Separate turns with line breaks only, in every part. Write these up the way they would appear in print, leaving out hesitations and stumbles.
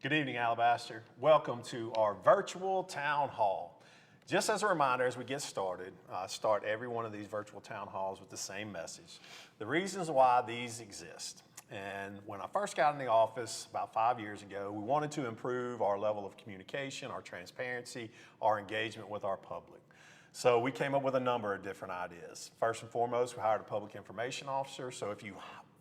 Good evening, Alabaster. Welcome to our virtual town hall. Just as a reminder, as we get started, I start every one of these virtual town halls with the same message. The reasons why these exist. And when I first got in the office about 5 years ago, we wanted to improve our level of communication, our transparency, our engagement with our public. So we came up with a number of different ideas. First and foremost, we hired a public information officer. So if you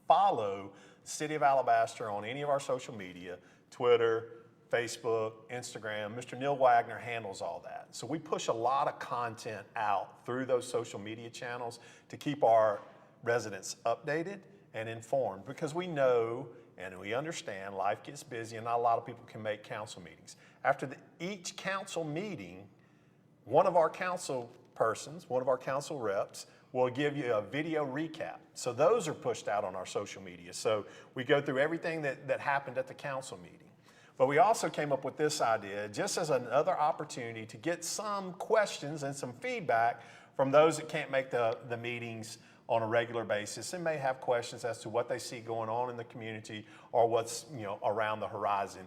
follow the City of Alabaster on any of our social media, Twitter, Facebook, Instagram, Mr. Neil Wagner handles all that. So we push a lot of content out through those social media channels to keep our residents updated and informed, because we know and we understand life gets busy and not a lot of people can make council meetings. After each council meeting, one of our council persons, one of our council reps, will give you a video recap. So those are pushed out on our social media. So we go through everything that happened at the council meeting. But we also came up with this idea just as another opportunity to get some questions and some feedback from those that can't make the meetings on a regular basis and may have questions as to what they see going on in the community or what's around the horizon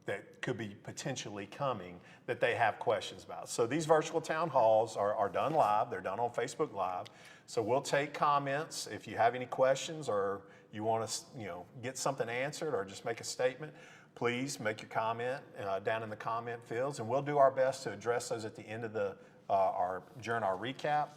that could be potentially coming that they have questions about. So these virtual town halls are done live. They're done on Facebook Live. So we'll take comments. If you have any questions or you want to get something answered or just make a statement, please make your comment down in the comment fields, and we'll do our best to address those at the end of during our recap.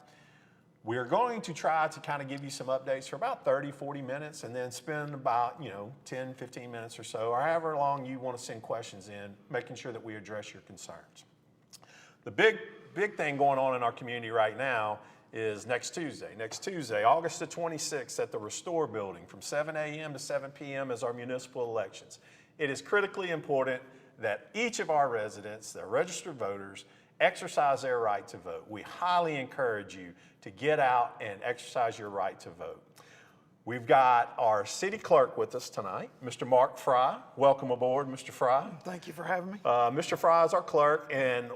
We're going to try to kind of give you some updates for about 30, 40 minutes and then spend about 10, 15 minutes or so, or however long you want to send questions in, making sure that we address your concerns. The big thing going on in our community right now is next Tuesday. Next Tuesday, August the 26th at the Restore Building from 7 a.m. to 7 p.m. is our municipal elections. It is critically important that each of our residents, the registered voters, exercise their right to vote. We highly encourage you to get out and exercise your right to vote. We've got our city clerk with us tonight, Mr. Mark Frey. Welcome aboard, Mr. Frey.
Thank you for having me.
Mr. Frey is our clerk, and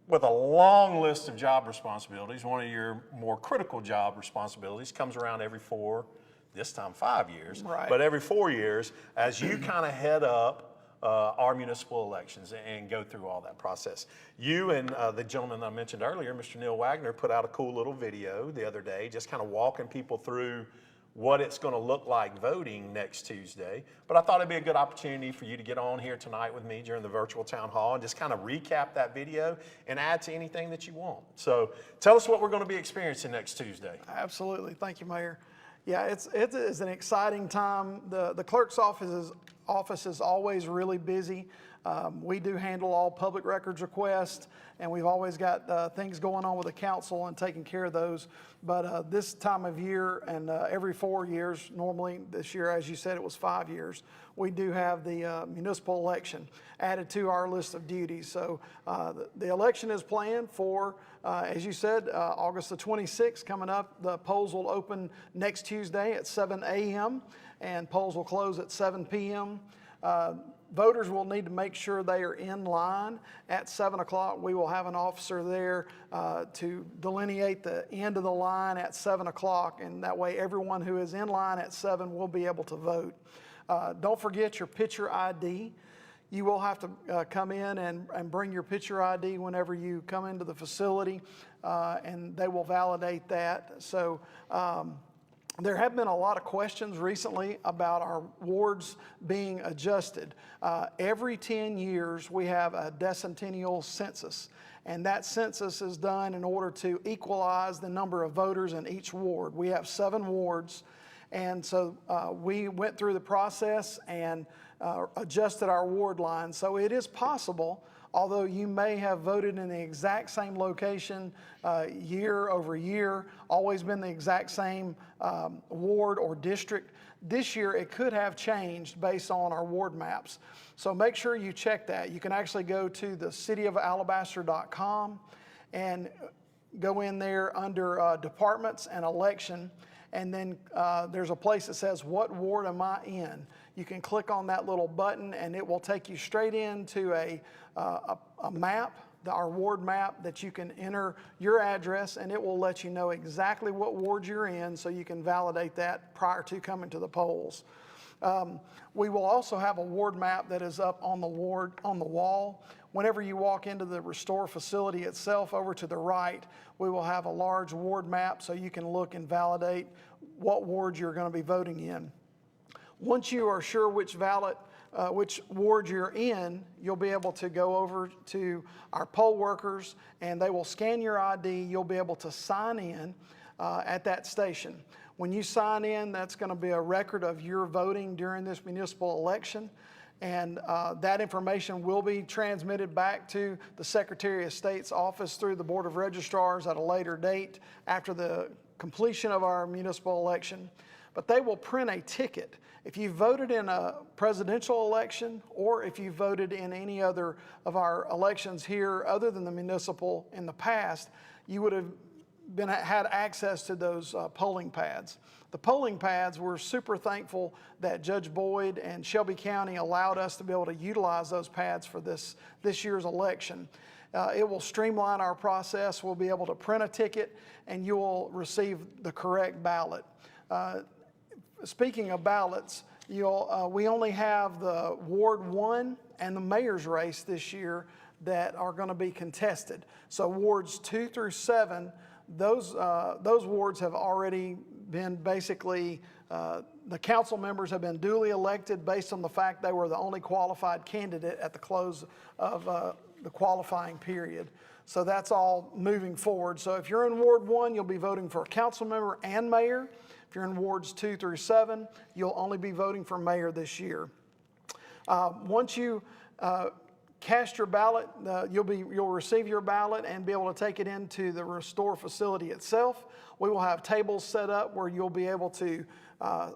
with a long list of job responsibilities, one of your more critical job responsibilities comes around every this time 5 years,
right,
but every 4 years as you kind of head up our municipal elections and go through all that process. You and the gentleman that I mentioned earlier, Mr. Neil Wagner, put out a cool little video the other day, just kind of walking people through what it's going to look like voting next Tuesday. But I thought it'd be a good opportunity for you to get on here tonight with me during the virtual town hall and just kind of recap that video and add to anything that you want. So tell us what we're going to be experiencing next Tuesday.
Absolutely. Thank you, Mayor. Yeah, it is an exciting time. The clerk's office is always really busy. We do handle all public records requests, and we've always got things going on with the council and taking care of those. But this time of year and every 4 years, normally this year, as you said, it was 5 years, we do have the municipal election added to our list of duties. So the election is planned for, as you said, August the 26th coming up. The polls will open next Tuesday at 7 a.m. and polls will close at 7 p.m. Voters will need to make sure they are in line at 7 o'clock. We will have an officer there to delineate the end of the line at 7 o'clock, and that way everyone who is in line at 7 will be able to vote. Don't forget your picture ID. You will have to come in and bring your picture ID whenever you come into the facility, and they will validate that. So there have been a lot of questions recently about our wards being adjusted. Every 10 years, we have a decennial census, and that census is done in order to equalize the number of voters in each ward. We have 7 wards, and so we went through the process and adjusted our ward line. So it is possible, although you may have voted in the exact same location year over year, always been the exact same ward or district, this year it could have changed based on our ward maps. So make sure you check that. You can actually go to the cityofalabaster.com and go in there under departments and election, and then there's a place that says, what ward am I in? You can click on that little button and it will take you straight into a map, our ward map, that you can enter your address, and it will let you know exactly what ward you're in so you can validate that prior to coming to the polls. We will also have a ward map that is up on the wall. Whenever you walk into the Restore facility itself, over to the right, we will have a large ward map so you can look and validate what ward you're going to be voting in. Once you are sure which ward you're in, you'll be able to go over to our poll workers and they will scan your ID. You'll be able to sign in at that station. When you sign in, that's going to be a record of your voting during this municipal election. And that information will be transmitted back to the Secretary of State's office through the Board of Registrars at a later date after the completion of our municipal election. But they will print a ticket. If you voted in a presidential election or if you voted in any other of our elections here other than the municipal in the past, you would have had access to those polling pads. The polling pads, we're super thankful that Judge Boyd and Shelby County allowed us to be able to utilize those pads for this year's election. It will streamline our process. We'll be able to print a ticket and you will receive the correct ballot. Speaking of ballots, we only have the Ward 1 and the mayor's race this year that are going to be contested. So Wards 2 through 7, those wards have already been basically, the council members have been duly elected based on the fact they were the only qualified candidate at the close of the qualifying period. So that's all moving forward. So if you're in Ward 1, you'll be voting for a council member and mayor. If you're in Wards 2 through 7, you'll only be voting for mayor this year. Once you cast your ballot, you'll receive your ballot and be able to take it into the Restore facility itself. We will have tables set up where you'll be able to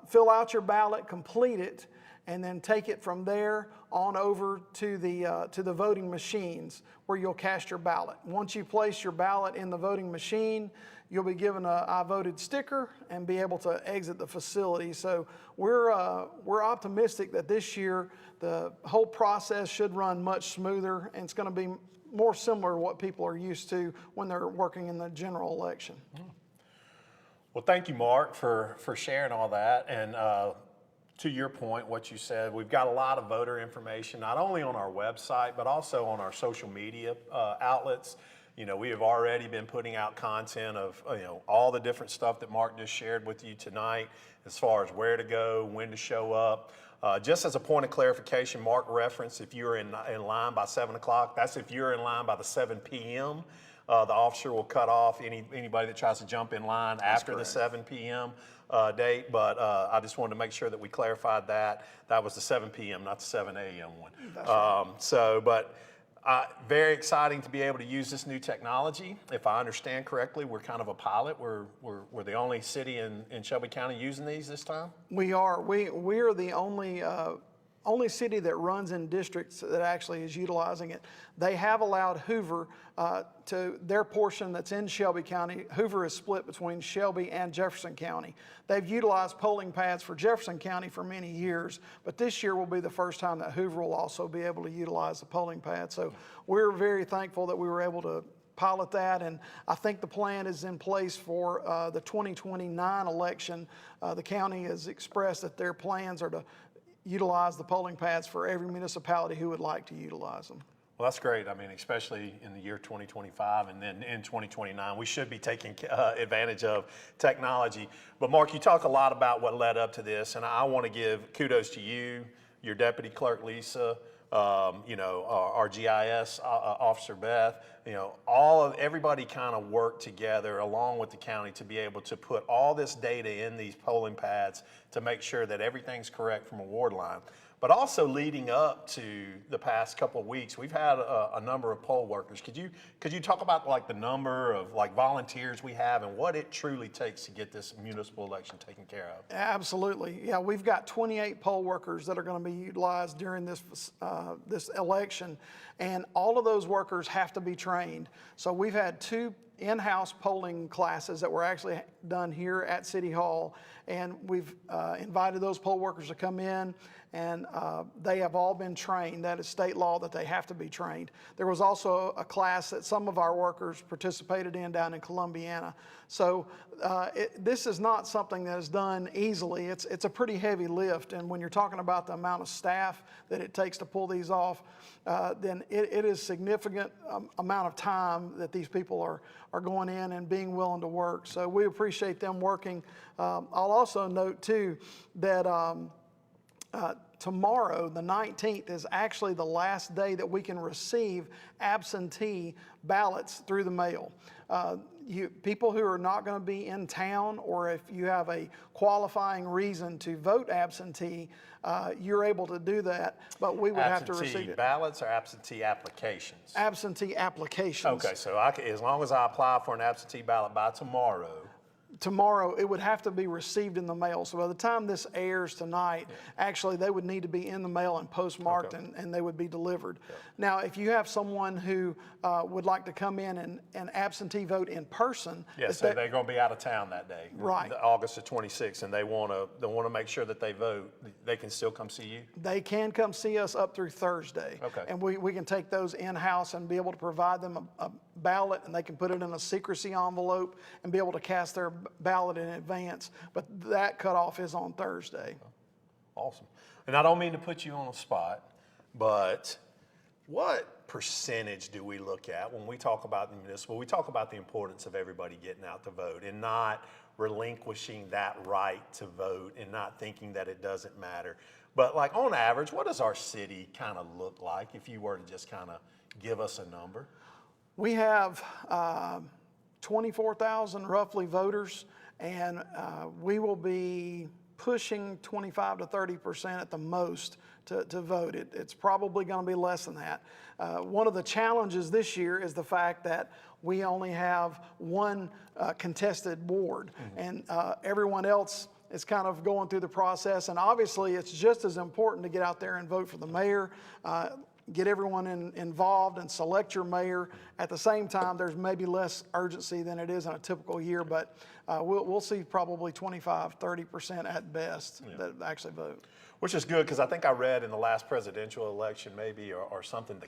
fill out your ballot, complete it, and then take it from there on over to the voting machines where you'll cast your ballot. Once you place your ballot in the voting machine, you'll be given a I voted sticker and be able to exit the facility. So we're optimistic that this year the whole process should run much smoother and it's going to be more similar to what people are used to when they're working in the general election.
Well, thank you, Mark, for sharing all that. And to your point, what you said, we've got a lot of voter information, not only on our website, but also on our social media outlets. You know, we have already been putting out content of, all the different stuff that Mark just shared with you tonight, as far as where to go, when to show up. Just as a point of clarification, Mark referenced if you're in line by 7 o'clock, that's if you're in line by the 7 p.m. The officer will cut off anybody that tries to jump in line after the 7 p.m. Date. But I just wanted to make sure that we clarified that. That was the 7 p.m., not the 7 a.m. one.
That's right.
Very exciting to be able to use this new technology. If I understand correctly, we're kind of a pilot. We're the only city in Shelby County using these this time?
We are. We are the only city that runs in districts that actually is utilizing it. They have allowed Hoover to their portion that's in Shelby County. Hoover is split between Shelby and Jefferson County. They've utilized polling pads for Jefferson County for many years, but this year will be the first time that Hoover will also be able to utilize the polling pad. So we're very thankful that we were able to pilot that, and I think the plan is in place for the 2029 election. The county has expressed that their plans are to utilize the polling pads for every municipality who would like to utilize them.
Well, that's great. I mean, especially in the year 2025 and then in 2029, we should be taking advantage of technology. But Mark, you talk a lot about what led up to this, and I want to give kudos to you, your deputy clerk, Lisa, our GIS officer, Beth, everybody kind of worked together along with the county to be able to put all this data in these polling pads to make sure that everything's correct from a ward line. But also leading up to the past couple of weeks, we've had a number of poll workers. Could you talk about like the number of like volunteers we have and what it truly takes to get this municipal election taken care of?
Absolutely. Yeah, we've got 28 poll workers that are going to be utilized during this election, and all of those workers have to be trained. So we've had two in-house polling classes that were actually done here at City Hall, and we've invited those poll workers to come in, and they have all been trained. That is state law that they have to be trained. There was also a class that some of our workers participated in down in Columbiana. So this is not something that is done easily. It's a pretty heavy lift, and when you're talking about the amount of staff that it takes to pull these off, then it is significant amount of time that these people are going in and being willing to work. So we appreciate them working. I'll also note too that tomorrow, the 19th, is actually the last day that we can receive absentee ballots through the mail. People who are not going to be in town, or if you have a qualifying reason to vote absentee, you're able to do that, but we would have to receive
Absentee
it.
ballots or absentee applications?
Absentee applications.
Okay, so as long as I apply for an absentee ballot by tomorrow,
Tomorrow, it would have to be received in the mail. So by the time this airs tonight, actually, they would need to be in the mail and postmarked, and they would be delivered. Now, if you have someone who would like to come in and absentee vote in person.
so they're going to be out of town that day,
Right.
August the 26th, and they want to make sure that they vote. They can still come see you?
They can come see us up through Thursday.
Okay.
And we can take those in-house and be able to provide them a ballot, and they can put it in a secrecy envelope and be able to cast their ballot in advance. But that cutoff is on Thursday.
Awesome. And I don't mean to put you on the spot, but what percentage do we look at when we talk about the municipal? We talk about the importance of everybody getting out to vote and not relinquishing that right to vote and not thinking that it doesn't matter. But like on average, what does our city kind of look like if you were to just kind of give us a number?
We have 24,000 roughly voters, and we will be pushing 25 to 30% at the most to vote. It's probably going to be less than that. One of the challenges this year is the fact that we only have one contested ward, and everyone else is kind of going through the process. And obviously, it's just as important to get out there and vote for the mayor, get everyone involved and select your mayor. At the same time, there's maybe less urgency than it is in a typical year, but we'll see probably 25, 30% at best that actually vote.
Which is good, because I think I read in the last presidential election maybe or something, the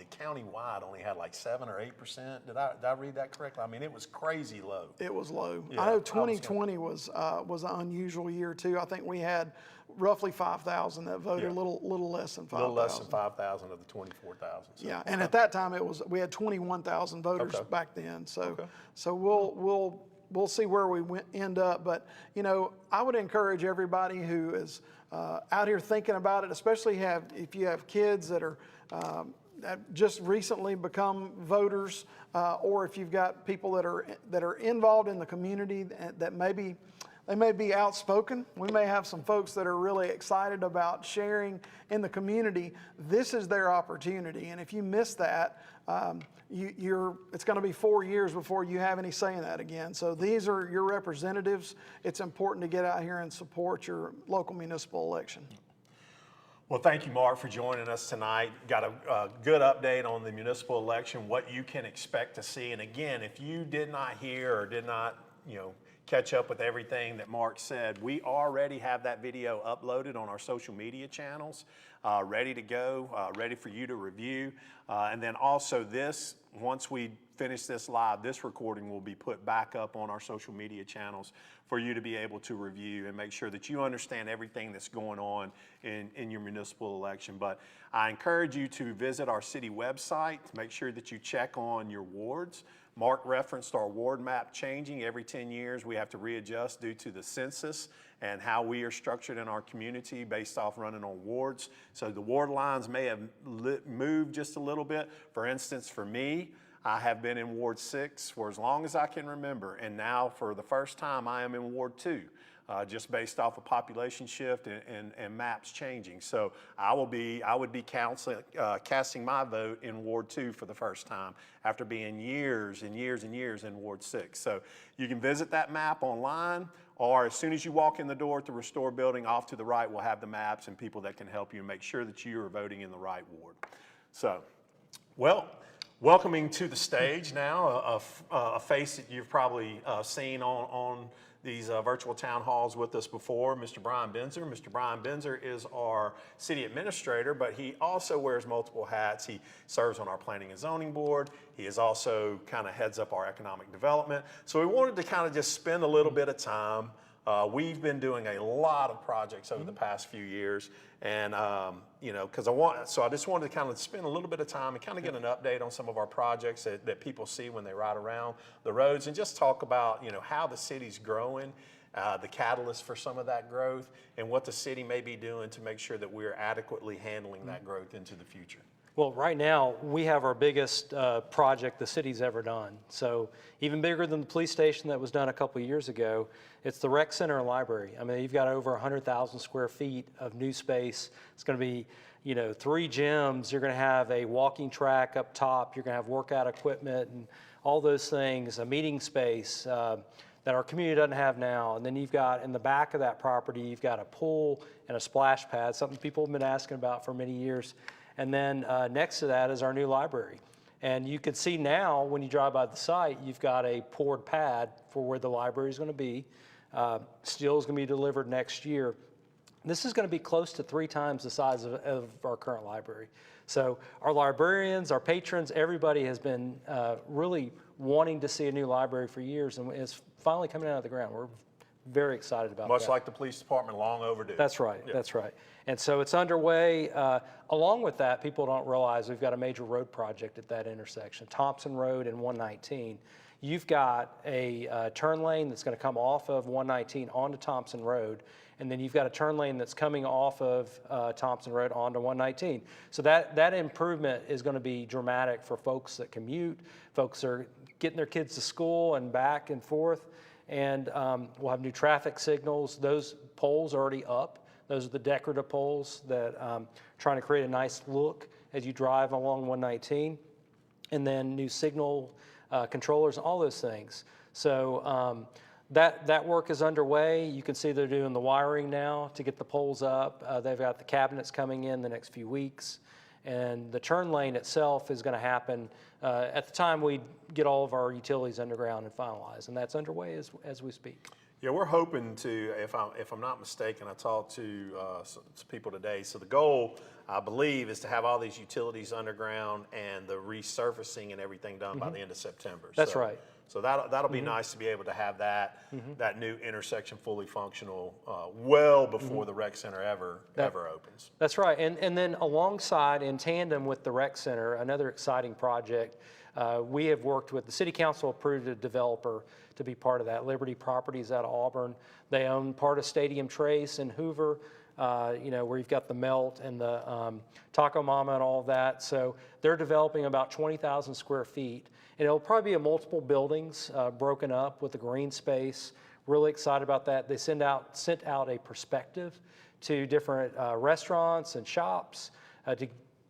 county-wide only had like 7 or 8%. Did I read that correctly? I mean, it was crazy low.
It was low.
Yeah,
I know 2020 was an unusual year too. I think we had roughly 5,000 that voted, a little less than 5,000.
A little less than 5,000 of the 24,000. So.
Yeah, and at that time we had 21,000 voters back then. So we'll see where we end up. But you know, I would encourage everybody who is out here thinking about it, especially if you have kids that are that just recently become voters, or if you've got people that are involved in the community that maybe they may be outspoken. We may have some folks that are really excited about sharing in the community. This is their opportunity, and if you miss that, it's going to be 4 years before you have any say in that again. So these are your representatives. It's important to get out here and support your local municipal election.
Well, thank you, Mark, for joining us tonight. Got a good update on the municipal election, what you can expect to see. And again, if you did not hear or did not, catch up with everything that Mark said, we already have that video uploaded on our social media channels, ready to go, ready for you to review. And then also once we finish this live, this recording will be put back up on our social media channels for you to be able to review and make sure that you understand everything that's going on in your municipal election. But I encourage you to visit our city website to make sure that you check on your wards. Mark referenced our ward map changing every 10 years. We have to readjust due to the census and how we are structured in our community based off running on wards. So the ward lines may have moved just a little bit. For instance, for me, I have been in Ward 6 for as long as I can remember, and now for the first time I am in Ward 2. Just based off a population shift and maps changing. So I would be casting my vote in Ward 2 for the first time after being years and years and years in Ward 6. So you can visit that map online, or as soon as you walk in the door at the Restore building, off to the right, we'll have the maps and people that can help you make sure that you are voting in the right ward. So, well, Welcoming to the stage now a face that you've probably seen on these virtual town halls with us before, Mr. Brian Binzer. Mr. Brian Binzer is our city administrator, but he also wears multiple hats. He serves on our planning and zoning board. He is also kind of heads up our economic development. So we wanted to kind of just spend a little bit of time. We've been doing a lot of projects over the past few years, and you know, so I just wanted to kind of spend a little bit of time and kind of get an update on some of our projects that people see when they ride around the roads, and just talk about, you know, how the city's growing, the catalyst for some of that growth, and what the city may be doing to make sure that we're adequately handling that growth into the future.
Well, right now, we have our biggest project the city's ever done. So even bigger than the police station that was done a couple of years ago, it's the rec center and library. I mean, you've got over 100,000 square feet of new space. It's going to be, you know, 3 gyms. You're going to have a walking track up top. You're going to have workout equipment and all those things, a meeting space that our community doesn't have now. And then you've got, in the back of that property, you've got a pool and a splash pad, something people have been asking about for many years. And then next to that is our new library. And you can see now, when you drive by the site, you've got a poured pad for where the library is going to be. Steel is going to be delivered next year. This is going to be close to 3 times the size of our current library. So our librarians, our patrons, everybody has been really wanting to see a new library for years, and it's finally coming out of the ground. We're very excited about that.
Much like the police department, long overdue.
That's right, yeah. That's right. And so it's underway. Along with that, people don't realize we've got a major road project at that intersection, Thompson Road and 119. You've got a turn lane that's going to come off of 119 onto Thompson Road, and then you've got a turn lane that's coming off of Thompson Road onto 119. So that improvement is going to be dramatic for folks that commute, folks that are getting their kids to school and back and forth. And we'll have new traffic signals. Those poles are already up. Those are the decorative poles that trying to create a nice look as you drive along 119. And then new signal controllers, all those things. So that work is underway. You can see they're doing the wiring now to get the poles up. They've got the cabinets coming in the next few weeks. And the turn lane itself is going to happen at the time we get all of our utilities underground and finalized. And that's underway as we speak.
Yeah, we're hoping to, if I'm not mistaken, I talked to some people today. So the goal, I believe, is to have all these utilities underground and the resurfacing and everything done by the end of September.
That's right.
So that'll be nice to be able to have that new intersection fully functional well before the rec center ever opens.
That's right. And then alongside, in tandem with the rec center, another exciting project, we have worked with the city council, approved a developer to be part of that. Liberty Properties out of Auburn. They own part of Stadium Trace in Hoover, you know, where you've got the Melt and the Taco Mama and all of that. So they're developing about 20,000 square feet. And it'll probably be multiple buildings broken up with a green space. Really excited about that. They sent out a perspective to different restaurants and shops to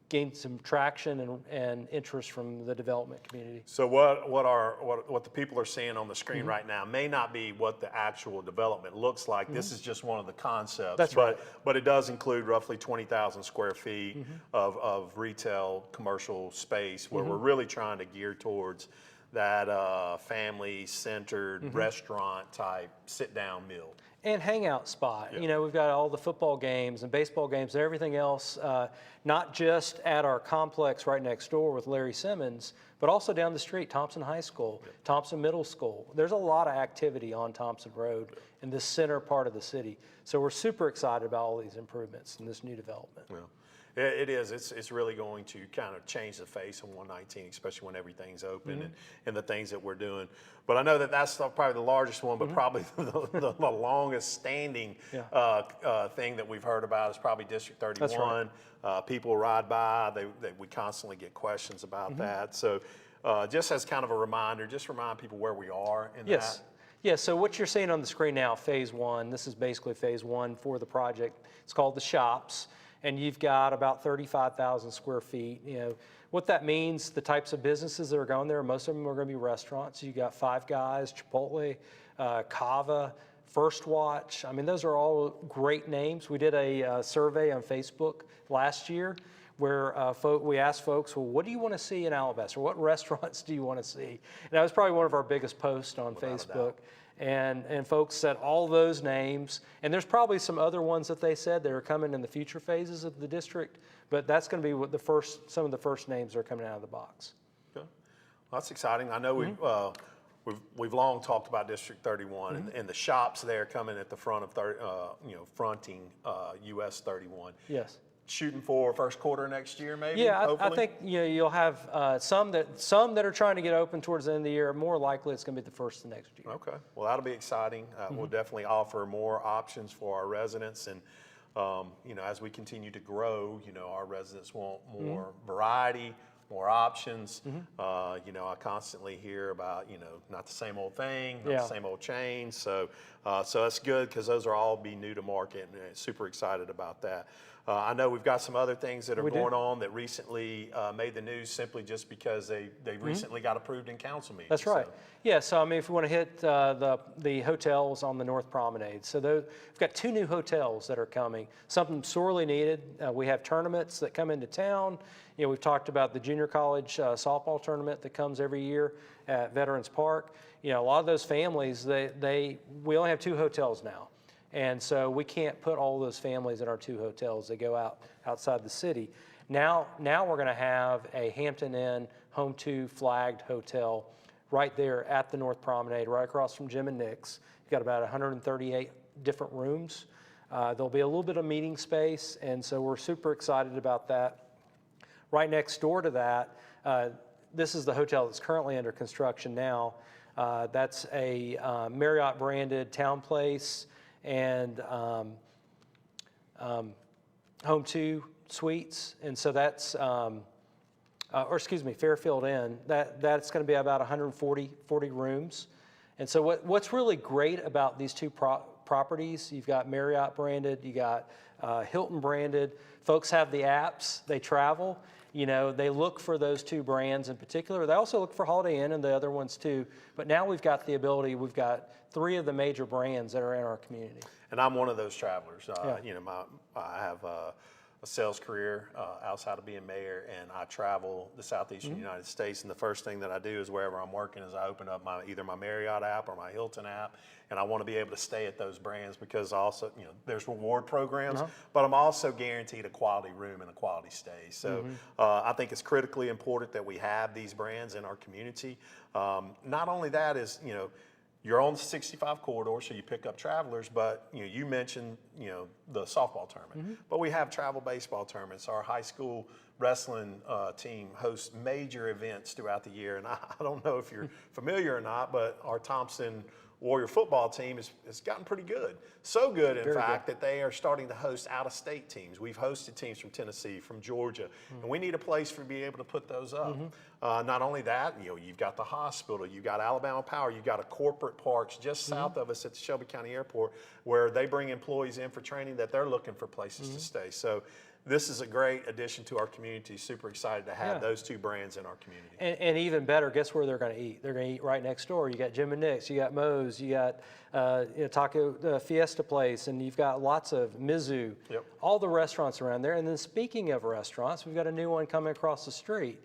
gain some traction and interest from the development community.
So what the people are seeing on the screen right now may not be what the actual development looks like. This is just one of the concepts.
That's right.
But it does include roughly 20,000 square feet of retail commercial space where we're really trying to gear towards that family-centered restaurant type sit-down meal.
And hangout spot.
Yeah.
You know, we've got all the football games and baseball games and everything else, not just at our complex right next door with Larry Simmons, but also down the street, Thompson High School, Thompson Middle School. There's a lot of activity on Thompson Road in this center part of the city. So we're super excited about all these improvements and this new development.
Yeah. It is. It's really going to kind of change the face of 119, especially when everything's open and the things that we're doing. But I know that's probably the largest one, but probably the longest standing thing that we've heard about is probably District 31.
That's right.
People ride by. We constantly get questions about that. So just as kind of a reminder, just remind people where we are in that.
Yeah, so what you're seeing on the screen now, phase 1, this is basically phase 1 for the project. It's called the shops. And you've got about 35,000 square feet. You know, what that means, the types of businesses that are going there, most of them are going to be restaurants. You got Five Guys, Chipotle, Cava, First Watch. I mean, those are all great names. We did a survey on Facebook last year where we asked folks, well, what do you want to see in Alabaster? What restaurants do you want to see? And that was probably one of our biggest posts on Facebook. And folks said all those names, and there's probably some other ones that they said that are coming in the future phases of the district, but that's going to be what some of the first names that are coming out of the box.
Okay. Well, that's exciting. I know we've long talked about District 31 and the shops there coming at the front of fronting US 31.
Yes.
Shooting for first quarter next year, maybe.
Yeah, I think you'll have some that are trying to get open towards the end of the year. More likely, it's going to be the first of next year.
Okay, well that'll be exciting. We'll definitely offer more options for our residents, and as we continue to grow, our residents want more variety, more options. I constantly hear about not the same old thing, not the same old chain. So that's good because those are all be new to market, and super excited about that. I know we've got some other things that are going on that recently made the news simply just because they recently got approved in council meetings.
That's right.
So.
Yeah, so I mean, if we want to hit the hotels on the North Promenade. So we've got 2 new hotels that are coming, something sorely needed. We have tournaments that come into town. We've talked about the junior college softball tournament that comes every year at Veterans Park. A lot of those families, we only have 2 hotels now. And so we can't put all those families in our 2 hotels. They go outside the city. Now we're going to have a Hampton Inn Home 2 flagged hotel right there at the North Promenade, right across from Jim and Nick's. You've got about 138 different rooms. There'll be a little bit of meeting space, and so we're super excited about that. Right next door to that, this is the hotel that's currently under construction now. That's a Marriott branded town place and Home 2 suites, and so that's, Fairfield Inn. That's going to be about 140 rooms, and so what's really great about these 2 properties, you've got Marriott branded, you got Hilton branded. Folks have the apps, they travel. They look for those 2 brands in particular. They also look for Holiday Inn and the other ones too. But now we've got the ability, we've got 3 of the major brands that are in our community.
And I'm one of those travelers. I have a sales career outside of being mayor, and I travel the southeastern United States. And the first thing that I do is wherever I'm working is I open up either my Marriott app or my Hilton app, and I want to be able to stay at those brands because also, there's reward programs, but I'm also guaranteed a quality room and a quality stay. So I think it's critically important that we have these brands in our community. Not only that is, you're on the 65 corridor, so you pick up travelers, but you mentioned the softball tournament, but we have travel baseball tournaments. Our high school wrestling team hosts major events throughout the year, and I don't know if you're familiar or not, but our Thompson Warrior football team has gotten pretty good. So good, in fact, that they are starting to host out-of-state teams. We've hosted teams from Tennessee, from Georgia, and we need a place for be able to put those up. Not only that, you've got the hospital, you've got Alabama Power, you've got a corporate parks just south of us at the Shelby County Airport where they bring employees in for training that they're looking for places to stay. So this is a great addition to our community. Super excited to have those 2 brands in our community.
And even better, guess where they're going to eat? They're going to eat right next door. You got Jim and Nick's, you got Moe's, you got Taco Fiesta Place, and you've got lots of Mizzou. All the restaurants around there. And then speaking of restaurants, we've got a new one coming across the street.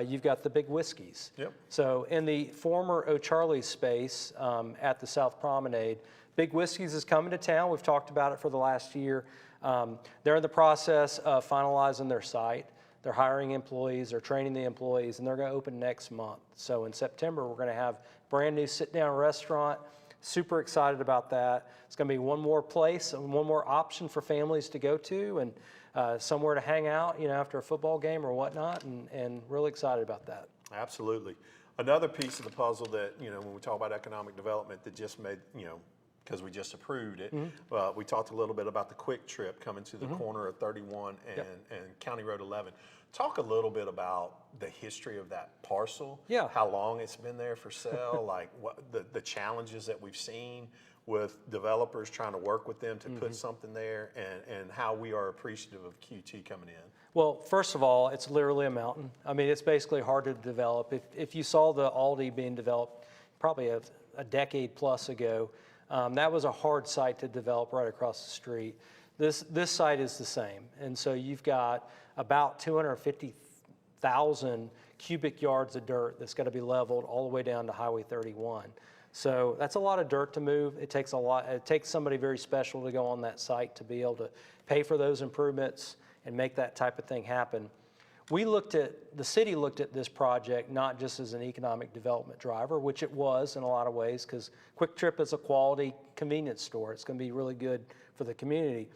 You've got the Big Whiskeys. So in the former O'Charlie's space at the South Promenade, Big Whiskeys is coming to town. We've talked about it for the last year. They're in the process of finalizing their site. They're hiring employees, they're training the employees, and they're going to open next month. So in September, we're going to have a brand new sit-down restaurant. Super excited about that. It's going to be one more place and one more option for families to go to and somewhere to hang out, after a football game or whatnot, and really excited about that.
Absolutely. Another piece of the puzzle that, when we talk about economic development that just made, because we just approved it. We talked a little bit about the Quick Trip coming to the corner of 31 and County Road 11. Talk a little bit about the history of that parcel. How long it's been there for sale, like what the challenges that we've seen with developers trying to work with them to put something there, and how we are appreciative of QT coming in.
Well, first of all, it's literally a mountain. I mean, it's basically hard to develop. If you saw the Aldi being developed probably a decade plus ago, that was a hard site to develop right across the street. This site is the same. And so you've got about 250,000 cubic yards of dirt that's got to be leveled all the way down to Highway 31. So that's a lot of dirt to move. It takes somebody very special to go on that site to be able to pay for those improvements and make that type of thing happen. The city looked at this project not just as an economic development driver, which it was in a lot of ways, because Quick Trip is a quality convenience store. It's going to be really good for the community,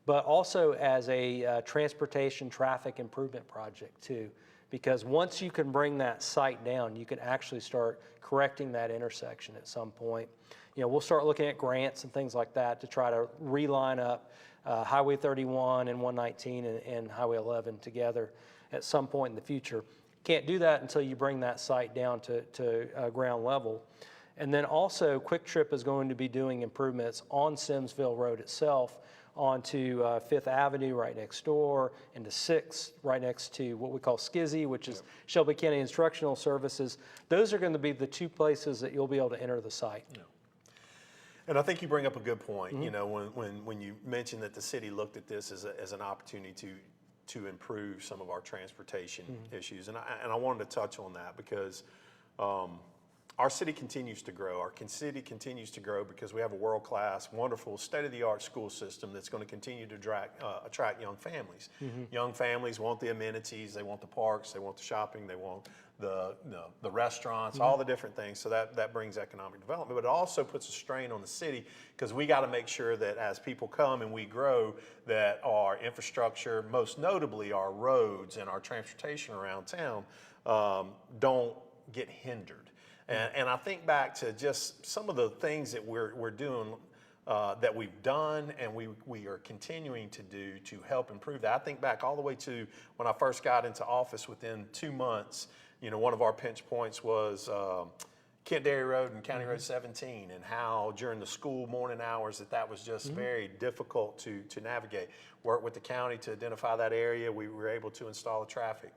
but also as a transportation traffic improvement project too, because once you can bring that site down, you can actually start correcting that intersection at some point. We'll start looking at grants and things like that to try to reline up Highway 31 and 119 and Highway 11 together at some point in the future. Can't do that until you bring that site down to ground level. And then also, Quick Trip is going to be doing improvements on Simsville Road itself, onto 5th Avenue right next door, into 6th right next to what we call Skizzy, which is Shelby County Instructional Services. Those are going to be the two places that you'll be able to enter the site.
Yeah. And I think you bring up a good point. When you mentioned that the city looked at this as an opportunity to improve some of our transportation issues. And I wanted to touch on that because our city continues to grow. Our city continues to grow because we have a world-class, wonderful, state-of-the-art school system that's going to continue to attract young families. Young families want the amenities, they want the parks, they want the shopping, they want the restaurants, all the different things. So that brings economic development. But it also puts a strain on the city because we got to make sure that as people come and we grow, that our infrastructure, most notably our roads and our transportation around town, don't get hindered. And I think back to just some of the things that we're doing, that we've done and we are continuing to do to help improve that. I think back all the way to when I first got into office. Within 2 months, one of our pinch points was Kent Dairy Road and County Road 17, and how during the school morning hours that was just very difficult to navigate. Worked with the county to identify that area. We were able to install a traffic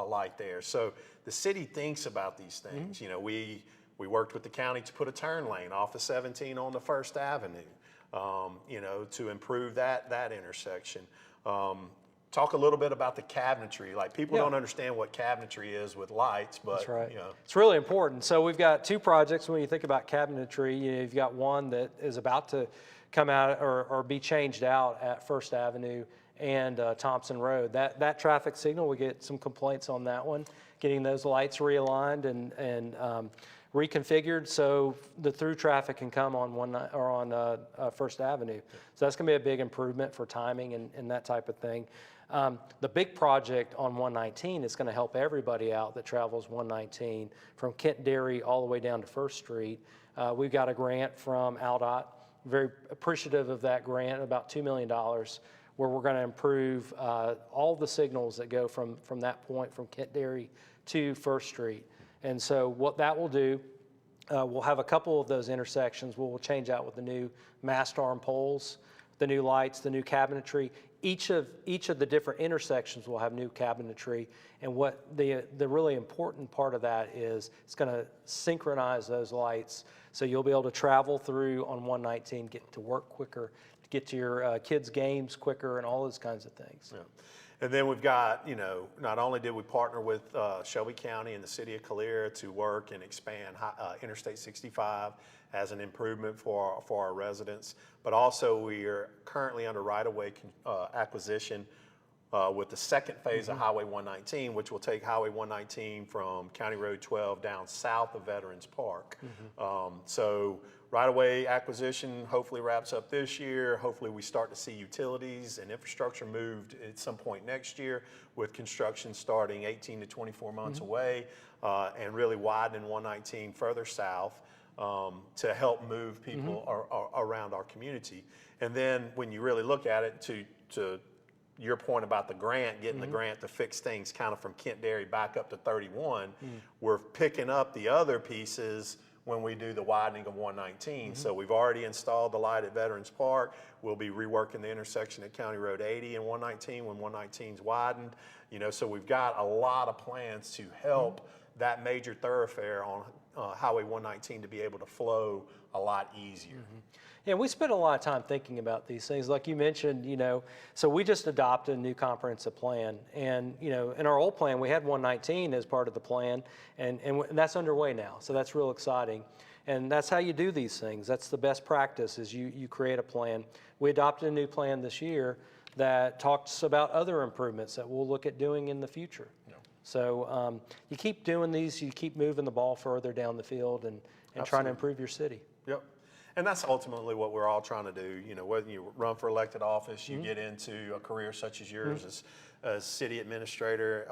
light there. So the city thinks about these things. We worked with the county to put a turn lane off of 17 on the 1st Avenue, to improve that intersection. Talk a little bit about the cabinetry. Like, people don't understand what cabinetry is with lights, but
that's right. It's really important. So we've got 2 projects when you think about cabinetry. You've got one that is about to come out or be changed out at 1st Avenue and Thompson Road. That traffic signal, we get some complaints on that one, getting those lights realigned and reconfigured so the through traffic can come on 1st Avenue. So that's going to be a big improvement for timing and that type of thing. The big project on 119 is going to help everybody out that travels 119 from Kent Dairy all the way down to 1st Street. We've got a grant from ALDOT, very appreciative of that grant, about $2 million, where we're going to improve all the signals that go from that point from Kent Dairy to 1st Street. And so what that will do, we'll have a couple of those intersections we'll change out with the new mast arm poles, the new lights, the new cabinetry. Each of the different intersections will have new cabinetry, and what the really important part of that is it's going to synchronize those lights, so you'll be able to travel through on 119, get to work quicker, get to your kids' games quicker, and all those kinds of things.
Yeah. And then we've got, not only did we partner with Shelby County and the city of Calera to work and expand Interstate 65 as an improvement for our residents, but also we are currently under right-of-way acquisition with the second phase of Highway 119, which will take Highway 119 from County Road 12 down south of Veterans Park. So right-of-way acquisition hopefully wraps up this year. Hopefully we start to see utilities and infrastructure moved at some point next year, with construction starting 18 to 24 months away, and really widening 119 further south to help move people around our community. And then when you really look at it, to your point about the grant, getting the grant to fix things kind of from Kent Dairy back up to 31, we're picking up the other pieces when we do the widening of 119. So we've already installed the light at Veterans Park. We'll be reworking the intersection at County Road 80 and 119 when 119's widened. So we've got a lot of plans to help that major thoroughfare Highway 119 to be able to flow a lot easier.
Yeah, we spent a lot of time thinking about these things. Like you mentioned, so we just adopted a new comprehensive plan. And, in our old plan, we had 119 as part of the plan, and that's underway now. So that's real exciting. And that's how you do these things. That's the best practice, is you create a plan. We adopted a new plan this year that talks about other improvements that we'll look at doing in the future. Yeah. So you keep doing these, you keep moving the ball further down the field and trying to improve your city.
Yep. And that's ultimately what we're all trying to do. Whether you run for elected office, you get into a career such as yours as city administrator,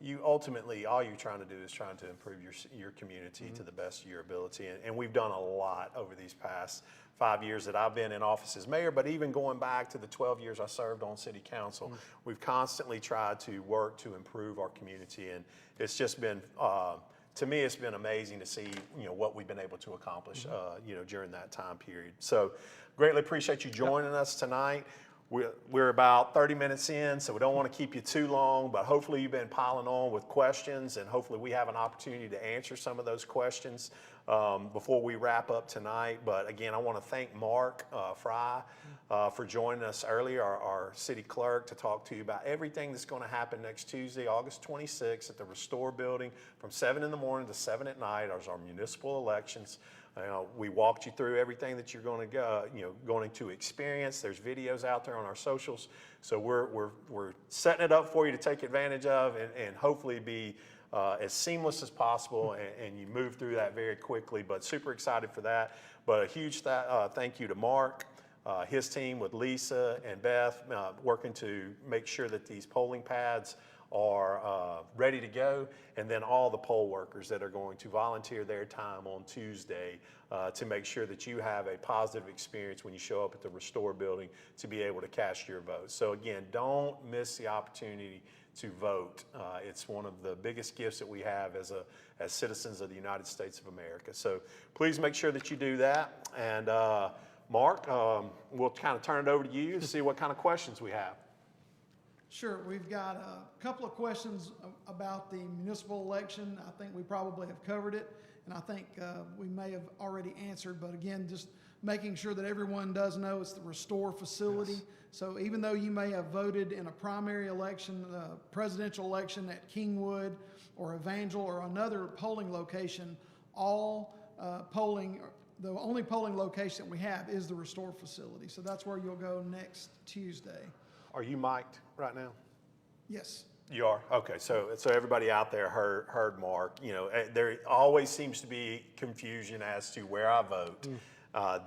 you ultimately, all you're trying to do is trying to improve your community to the best of your ability. And we've done a lot over these past 5 years that I've been in office as mayor, but even going back to the 12 years I served on city council, we've constantly tried to work to improve our community. And it's just been, to me, it's been amazing to see, what we've been able to accomplish, during that time period. So greatly appreciate you joining us tonight. We're about 30 minutes in, so we don't want to keep you too long, but hopefully you've been piling on with questions, and hopefully we have an opportunity to answer some of those questions before we wrap up tonight. But again, I want to thank Mark Frey for joining us earlier, our city clerk, to talk to you about everything that's going to happen next Tuesday, August 26th at the Restore Building from 7 in the morning to 7 at night. As our municipal elections. We walked you through everything that you're going to going to experience. There's videos out there on our socials, so we're setting it up for you to take advantage of, and hopefully be as seamless as possible, and you move through that very quickly. But super excited for that. But a huge thank you to Mark, his team with Lisa and Beth, working to make sure that these polling pads are ready to go, and then all the poll workers that are going to volunteer their time on Tuesday to make sure that you have a positive experience when you show up at the Restore Building to be able to cast your vote. So again, don't miss the opportunity to vote. It's one of the biggest gifts that we have as citizens of the United States of America. So please make sure that you do that. And Mark, we'll kind of turn it over to you to see what kind of questions we have.
Sure, we've got a couple of questions about the municipal election. I think we probably have covered it, and I think we may have already answered, but again, just making sure that everyone does know it's the Restore facility. Yes. So even though you may have voted in a primary election, presidential election at Kingwood or Evangel or another polling location, the only polling location that we have is the Restore facility. So that's where you'll go next Tuesday.
Are you mic'd right now?
Yes.
You are? Okay, so everybody out there heard Mark. There always seems to be confusion as to where I vote.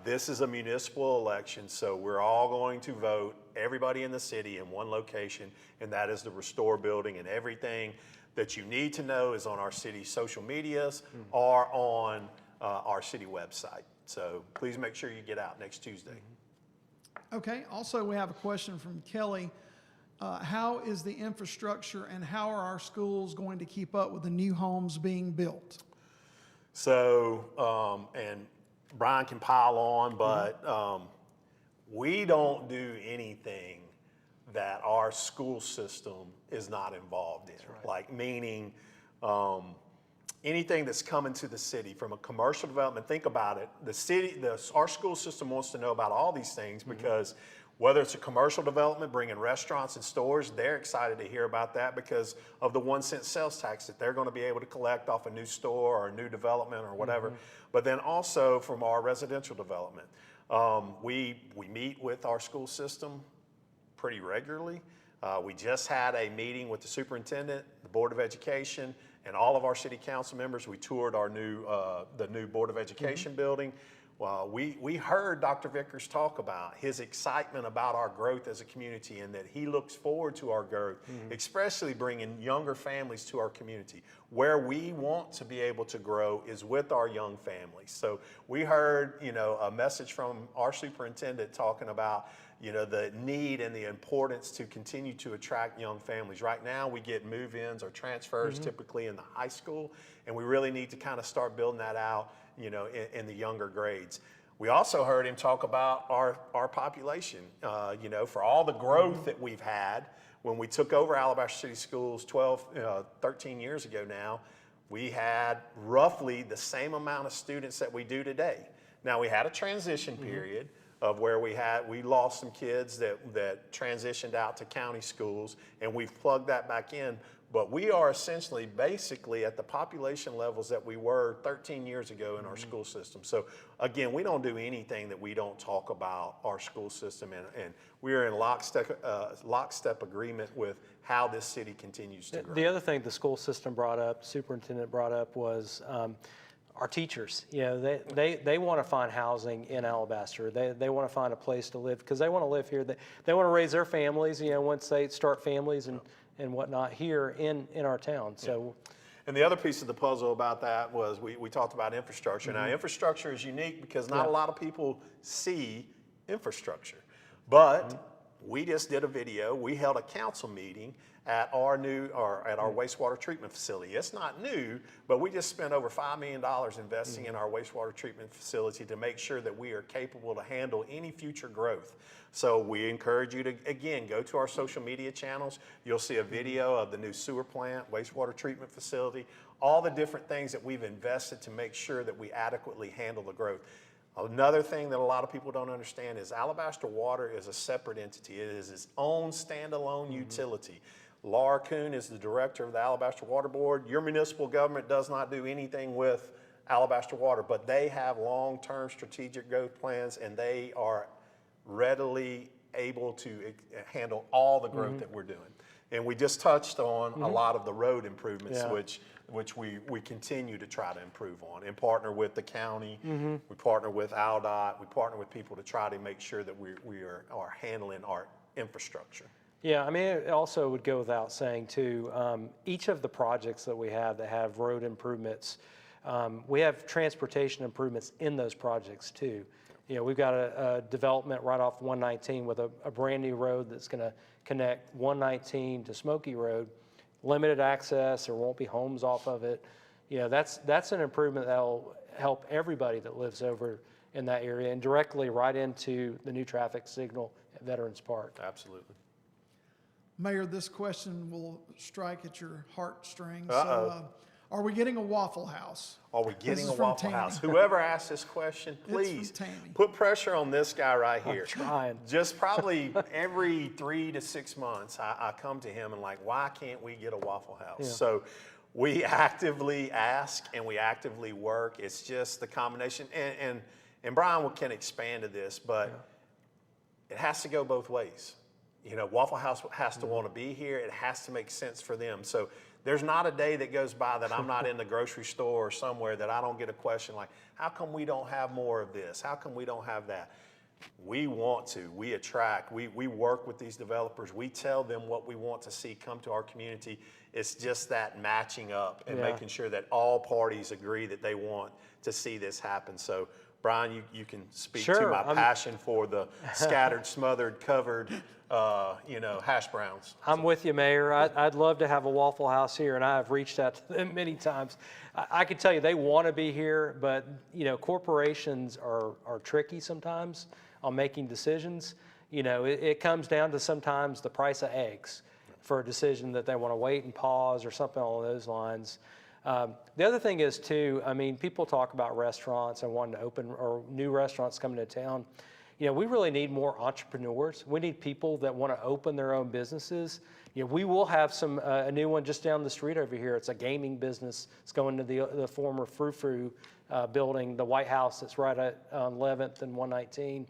This is a municipal election, so we're all going to vote, everybody in the city, in one location, and that is the Restore Building. And everything that you need to know is on our city social medias or on our city website. So please make sure you get out next Tuesday.
Okay, also we have a question from Kelly. How is the infrastructure and how are our schools going to keep up with the new homes being built?
So, and Brian can pile on, but we don't do anything that our school system is not involved in. Right. Like meaning anything that's coming to the city from a commercial development. Think about it. The city, our school system wants to know about all these things because whether it's a commercial development, bringing restaurants and stores, they're excited to hear about that because of the 1 cent sales tax that they're going to be able to collect off a new store or a new development or whatever. But then also from our residential development, we meet with our school system pretty regularly. We just had a meeting with the superintendent, the Board of Education, and all of our city council members. We toured our the new Board of Education building. Well, we heard Dr. Vickers talk about his excitement about our growth as a community and that he looks forward to our growth, especially bringing younger families to our community. Where we want to be able to grow is with our young families. So we heard, a message from our superintendent talking about, the need and the importance to continue to attract young families. Right now, we get move-ins or transfers typically in the high school, and we really need to kind of start building that out, in the younger grades. We also heard him talk about our population, for all the growth that we've had when we took over Alabaster City Schools 13 years ago now. we had roughly the same amount of students that we do today. Now, we had a transition period of where we lost some kids that transitioned out to county schools, and we've plugged that back in. But we are essentially basically at the population levels that we were 13 years ago in our school system. So again, we don't do anything that we don't talk about our school system, and we are in lockstep agreement with how this city continues to grow.
The other thing the school system brought up, superintendent brought up, was our teachers. You know, they want to find housing in Alabaster. They want to find a place to live because they want to live here. They want to raise their families, you know, once they start families and whatnot here in our town. So,
and the other piece of the puzzle about that was we talked about infrastructure. Now, infrastructure is unique because not a lot of people see infrastructure. But we just did a video. We held a council meeting at our wastewater treatment facility. It's not new, but we just spent over $5 million investing in our wastewater treatment facility to make sure that we are capable to handle any future growth. So we encourage you to, again, go to our social media channels. You'll see a video of the new sewer plant, wastewater treatment facility, all the different things that we've invested to make sure that we adequately handle the growth. Another thing that a lot of people don't understand is Alabaster Water is a separate entity. It is its own standalone utility. Laura Kuhn is the director of the Alabaster Water Board. Your municipal government does not do anything with Alabaster Water, but they have long-term strategic growth plans, and they are readily able to handle all the growth that we're doing. And we just touched on a lot of the road improvements, which we continue to try to improve on and partner with the county. We partner with ALDOT. We partner with people to try to make sure that we are handling our infrastructure.
yeah, I mean, it also would go without saying too, each of the projects that we have that have road improvements, we have transportation improvements in those projects too. You know, we've got a development right off 119 with a brand new road that's going to connect 119 to Smoky Road. Limited access, there won't be homes off of it. You know, that's an improvement that'll help everybody that lives over in that area and directly right into the new traffic signal at Veterans Park.
Absolutely.
Mayor, this question will strike at your heartstrings.
Uh-oh.
So, are we getting a Waffle House?
Are we getting
This
a
is from
Waffle
Tammy.
House? Whoever asked this question,
from
please
Tammy.
put pressure on this guy right here.
trying.
Just probably every 3 to 6 months, I come to him and like, why can't we get a Waffle House?
Yeah.
So we actively ask and we actively work. It's just the combination. And Brian can expand to this, but it has to go both ways. You know, Waffle House has to want to be here. It has to make sense for them. So there's not a day that goes by that I'm not in the grocery store or somewhere that I don't get a question like, how come we don't have more of this? How come we don't have that? We want to, we attract, we work with these developers. We tell them what we want to see come to our community. It's just that matching up and making sure that all parties agree that they want to see this happen. So Brian, you can speak to my passion for the scattered, smothered, covered, hash browns.
I'm with you, Mayor. I'd love to have a Waffle House here, and I've reached out to them many times. I can tell you they want to be here, but you know, corporations are tricky sometimes on making decisions. You know, it comes down to sometimes the price of eggs for a decision that they want to wait and pause or something along those lines. The other thing is too, I mean, people talk about restaurants and wanting to open or new restaurants coming to town. You know, we really need more entrepreneurs. We need people that want to open their own businesses. You know, we will have a new one just down the street over here. It's a gaming business. It's going to the former Frou building, the White House that's right at 11th and 119.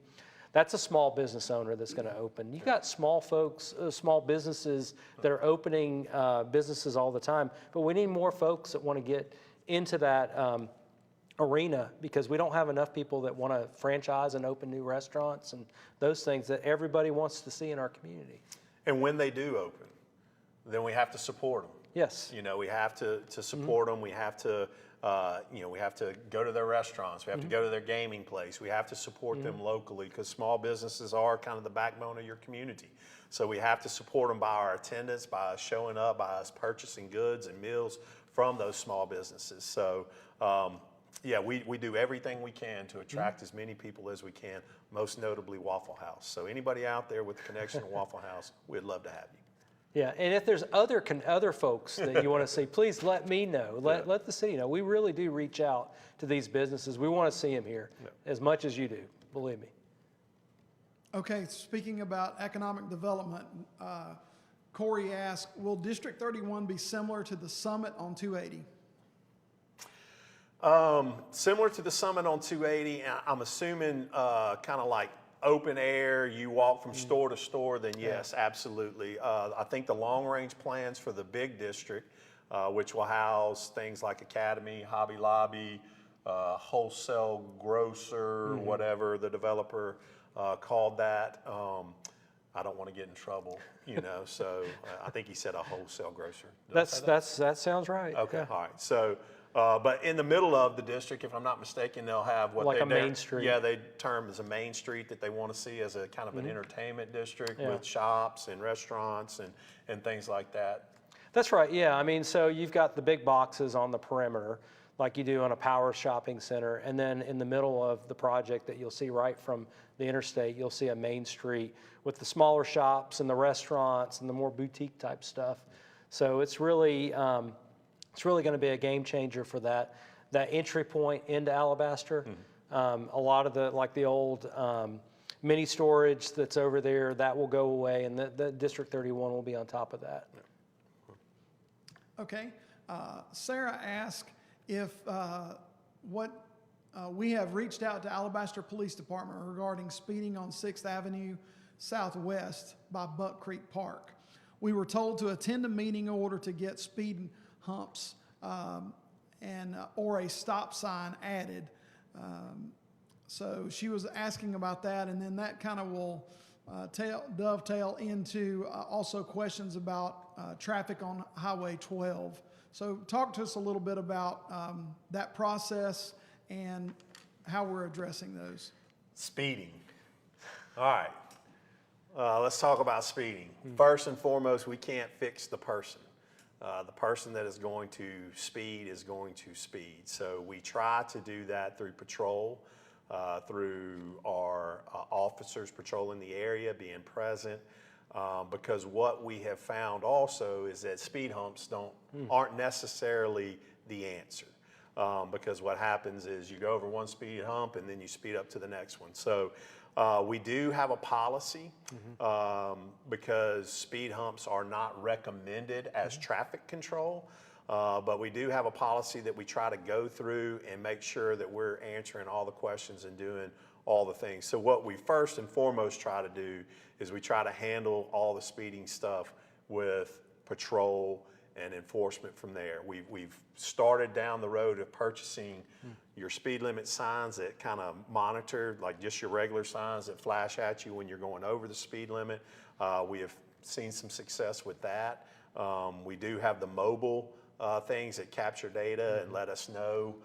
That's a small business owner that's going to open. You got small folks, small businesses that are opening businesses all the time, but we need more folks that want to get into that arena because we don't have enough people that want to franchise and open new restaurants and those things that everybody wants to see in our community.
And when they do open, then we have to support them.
Yes.
You know, we have to support them. We have to, we have to go to their restaurants. We have to go to their gaming place. We have to support them locally because small businesses are kind of the backbone of your community. So we have to support them by our attendance, by us showing up, by us purchasing goods and meals from those small businesses. So, we do everything we can to attract as many people as we can, most notably Waffle House. So anybody out there with a connection to Waffle House, we'd love to have you.
Yeah, and if there's other folks that you want to see, please let me know. Let the city know. We really do reach out to these businesses. We want to see them here as much as you do, believe me.
Okay, speaking about economic development, Corey asked, will District 31 be similar to the Summit on 280?
Similar to the Summit on 280, I'm assuming kind of like open air, you walk from store to store, then yes, absolutely. I think the long range plans for the big district, which will house things like Academy, Hobby Lobby, wholesale grocer, whatever the developer called that. I don't want to get in trouble, so I think he said a wholesale grocer. Did I say that?
That sounds right.
Okay,
Yeah.
all right. So, but in the middle of the district, if I'm not mistaken, they'll have what
Like
they
a main street.
Yeah, they term as a main street that they want to see as a kind of an entertainment district
Yeah.
with shops and restaurants and things like that.
That's right, yeah. I mean, so you've got the big boxes on the perimeter, like you do on a power shopping center, and then in the middle of the project that you'll see right from the interstate, you'll see a main street with the smaller shops and the restaurants and the more boutique type stuff. So it's really going to be a game changer for that entry point into Alabaster. A lot of the old mini storage that's over there, that will go away, and the District 31 will be on top of that.
Okay, Sarah asked if we have reached out to Alabaster Police Department regarding speeding on 6th Avenue Southwest by Buck Creek Park. We were told to attend a meeting in order to get speed humps or a stop sign added. So she was asking about that, and then that kind of will dovetail into also questions about traffic on Highway 12. So talk to us a little bit about that process and how we're addressing those.
Speeding. All right. Let's talk about speeding. First and foremost, we can't fix the person. The person that is going to speed is going to speed. So we try to do that through patrol, through our officers patrolling the area, being present, because what we have found also is that speed humps aren't necessarily the answer. Because what happens is you go over one speed hump and then you speed up to the next one. So we do have a policy because speed humps are not recommended as traffic control. But we do have a policy that we try to go through and make sure that we're answering all the questions and doing all the things. So what we first and foremost try to do is we try to handle all the speeding stuff with patrol and enforcement from there. We've started down the road of purchasing your speed limit signs that kind of monitor, like just your regular signs that flash at you when you're going over the speed limit. We have seen some success with that. We do have the mobile things that capture data and let us know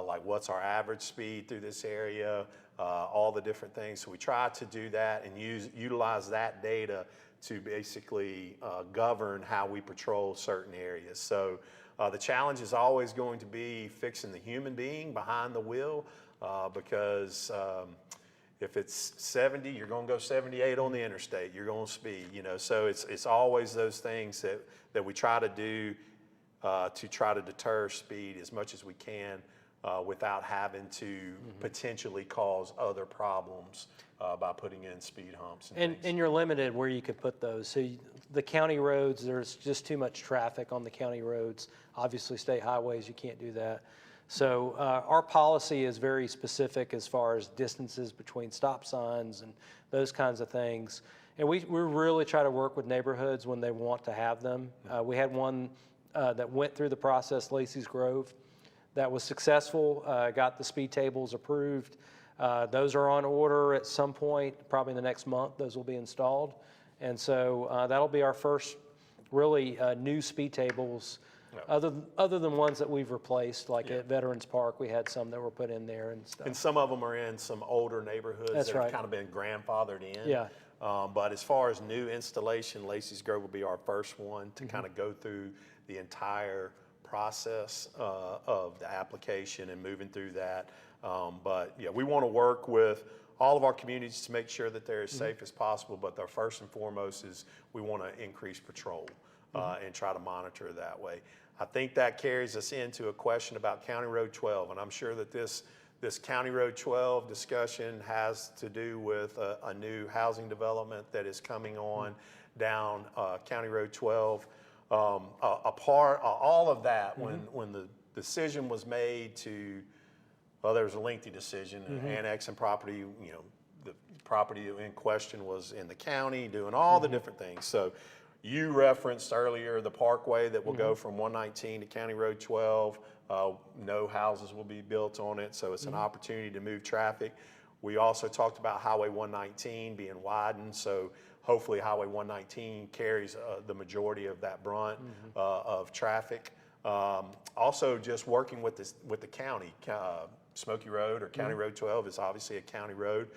like what's our average speed through this area, all the different things. So we try to do that and utilize that data to basically govern how we patrol certain areas. So the challenge is always going to be fixing the human being behind the wheel because if it's 70, you're going to go 78 on the interstate. You're going to speed, So it's always those things that we try to do to try to deter speed as much as we can without having to potentially cause other problems by putting in speed humps and things.
And you're limited where you could put those. So the county roads, there's just too much traffic on the county roads. Obviously, state highways, you can't do that. So our policy is very specific as far as distances between stop signs and those kinds of things. And we really try to work with neighborhoods when they want to have them. We had one that went through the process, Lacey's Grove, that was successful, got the speed tables approved. Those are on order at some point, probably in the next month, those will be installed. And so that'll be our first really new speed tables, other than ones that we've replaced, like at Veterans Park, we had some that were put in there and stuff.
And some of them are in some older neighborhoods that have kind of been grandfathered in.
Yeah.
But as far as new installation, Lacey's Grove will be our first one to kind of go through the entire process of the application and moving through that. But yeah, we want to work with all of our communities to make sure that they're as safe as possible, but our first and foremost is we want to increase patrol and try to monitor it that way. I think that carries us into a question about County Road 12, and I'm sure that this County Road 12 discussion has to do with a new housing development that is coming on down County Road 12. All of that, when the decision was made to, well, there was a lengthy decision, annexing property, the property in question was in the county, doing all the different things. So you referenced earlier the parkway that will go from 119 to County Road 12. No houses will be built on it, so it's an opportunity to move traffic. We also talked about Highway 119 being widened, so hopefully Highway 119 carries the majority of that brunt of traffic. Also, just working with the county, Smoky Road or County Road 12 is obviously a county road.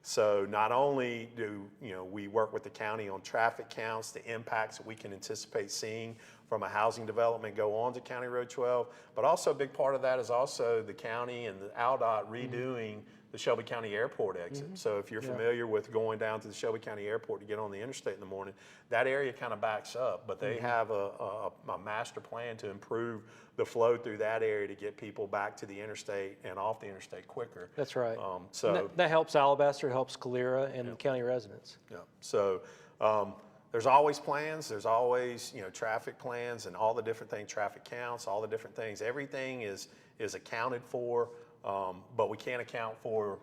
So not only do we work with the county on traffic counts, the impacts that we can anticipate seeing from a housing development go on to County Road 12, but also a big part of that is also the county and the ALDOT redoing the Shelby County Airport exit. So if you're familiar with going down to the Shelby County Airport to get on the interstate in the morning, that area kind of backs up, but they have a master plan to improve the flow through that area to get people back to the interstate and off the interstate quicker.
That's right.
So
that helps Alabaster, helps Calera and county residents.
yeah. So there's always plans. There's always traffic plans and all the different things, traffic counts, all the different things. Everything is accounted for, but we can't account for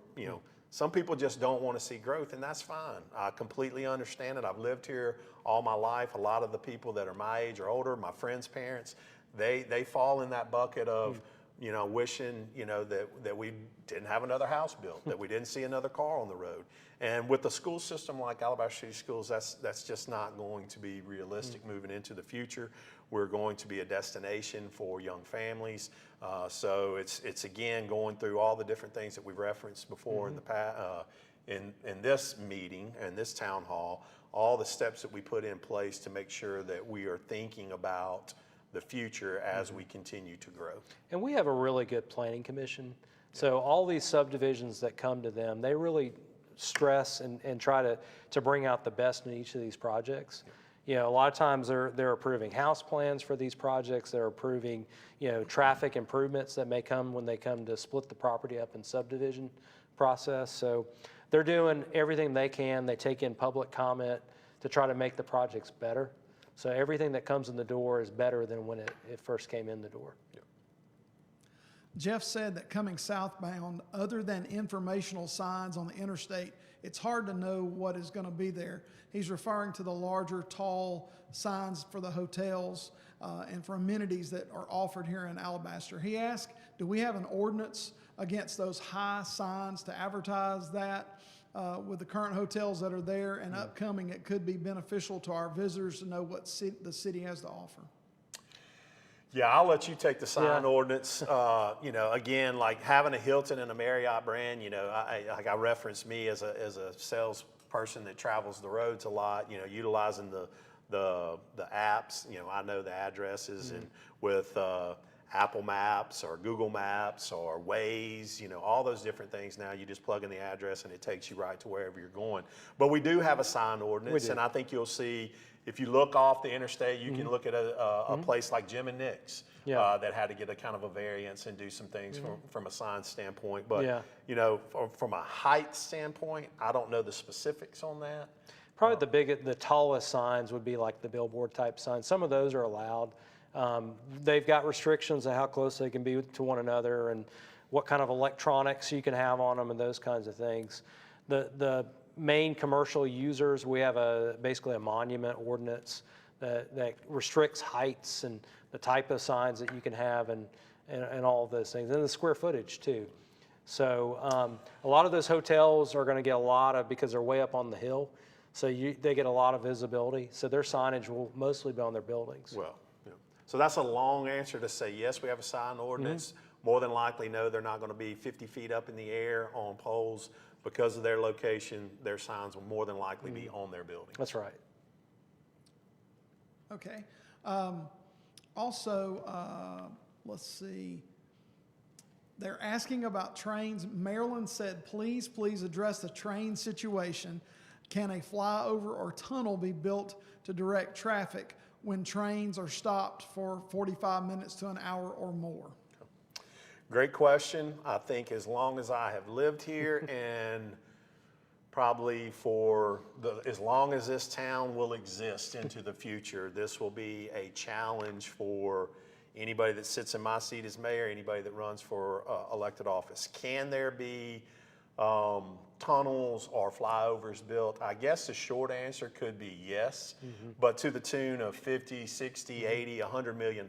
some people just don't want to see growth, and that's fine. I completely understand it. I've lived here all my life. A lot of the people that are my age or older, my friends' parents, they fall in that bucket of wishing that we didn't have another house built, that we didn't see another car on the road. And with a school system like Alabaster City Schools, that's just not going to be realistic moving into the future. We're going to be a destination for young families. So it's again going through all the different things that we've referenced before in the past, in this meeting and this town hall, all the steps that we put in place to make sure that we are thinking about the future as we continue to grow.
And we have a really good planning commission. So all these subdivisions that come to them, they really stress and try to bring out the best in each of these projects. A lot of times they're approving house plans for these projects. They're approving, traffic improvements that may come when they come to split the property up in subdivision process. So they're doing everything they can. They take in public comment to try to make the projects better. So everything that comes in the door is better than when it first came in the door.
Yeah.
Jeff said that coming southbound, other than informational signs on the interstate, it's hard to know what is going to be there. He's referring to the larger, tall signs for the hotels and for amenities that are offered here in Alabaster. He asked, do we have an ordinance against those high signs to advertise that? With the current hotels that are there and upcoming, it could be beneficial to our visitors to know what the city has to offer.
Yeah, I'll let you take the sign ordinance. Again, like having a Hilton and a Marriott brand, I referenced me as a salesperson that travels the roads a lot, utilizing the apps. I know the addresses and with Apple Maps or Google Maps or Waze, all those different things. Now you just plug in the address and it takes you right to wherever you're going. But we do have a sign ordinance, and I think you'll see, if you look off the interstate, you can look at a place like Jim and Nick's that had to get a kind of a variance and do some things from a sign standpoint. But, from a height standpoint, I don't know the specifics on that.
Probably the tallest signs would be like the billboard type signs. Some of those are allowed. They've got restrictions on how close they can be to one another and what kind of electronics you can have on them and those kinds of things. The main commercial users, we have basically a monument ordinance that restricts heights and the type of signs that you can have and all of those things, and the square footage too. So a lot of those hotels are going to get because they're way up on the hill, so they get a lot of visibility. So their signage will mostly be on their buildings.
Well, so that's a long answer to say, yes, we have a sign ordinance. More than likely, no, they're not going to be 50 feet up in the air on poles. Because of their location, their signs will more than likely be on their building.
That's right.
Okay. Also, let's see. They're asking about trains. Maryland said, please address the train situation. Can a flyover or tunnel be built to direct traffic when trains are stopped for 45 minutes to an hour or more?
Great question. I think as long as I have lived here and probably as long as this town will exist into the future, this will be a challenge for anybody that sits in my seat as mayor, anybody that runs for elected office. Can there be tunnels or flyovers built? I guess the short answer could be yes, but to the tune of 50, 60, 80, $100 million.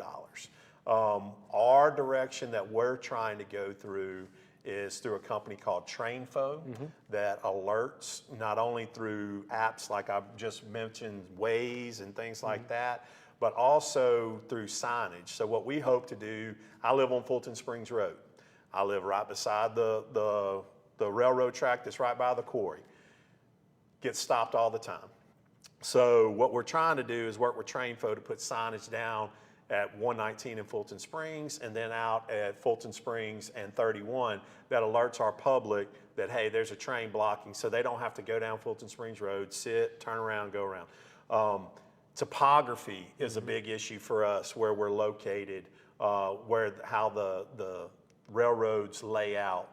Our direction that we're trying to go through is through a company called TrainFo that alerts not only through apps like I've just mentioned, Waze and things like that, but also through signage. So what we hope to do, I live on Fulton Springs Road. I live right beside the railroad track that's right by the quarry. Get stopped all the time. So what we're trying to do is work with TrainFo to put signage down at 119 in Fulton Springs and then out at Fulton Springs and 31 that alerts our public that, hey, there's a train blocking, so they don't have to go down Fulton Springs Road, sit, turn around, go around. Topography is a big issue for us where we're located, how the railroads lay out.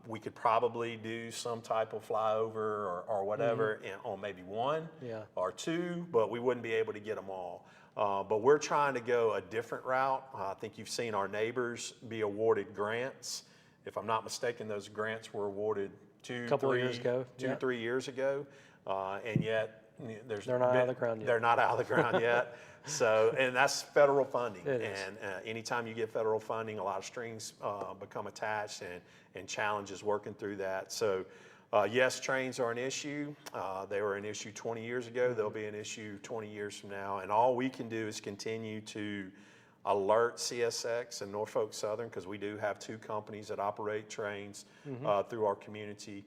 We could probably do some type of flyover or whatever on maybe one or two, but we wouldn't be able to get them all. But we're trying to go a different route. I think you've seen our neighbors be awarded grants. If I'm not mistaken, those grants were awarded 3 years ago, and yet
they're not out of the ground yet.
They're not out of the ground yet. So, and that's federal funding.
It is.
And anytime you get federal funding, a lot of strings become attached and challenges working through that. So, yes, trains are an issue. They were an issue 20 years ago. They'll be an issue 20 years from now. And all we can do is continue to alert CSX and Norfolk Southern, because we do have two companies that operate trains through our community.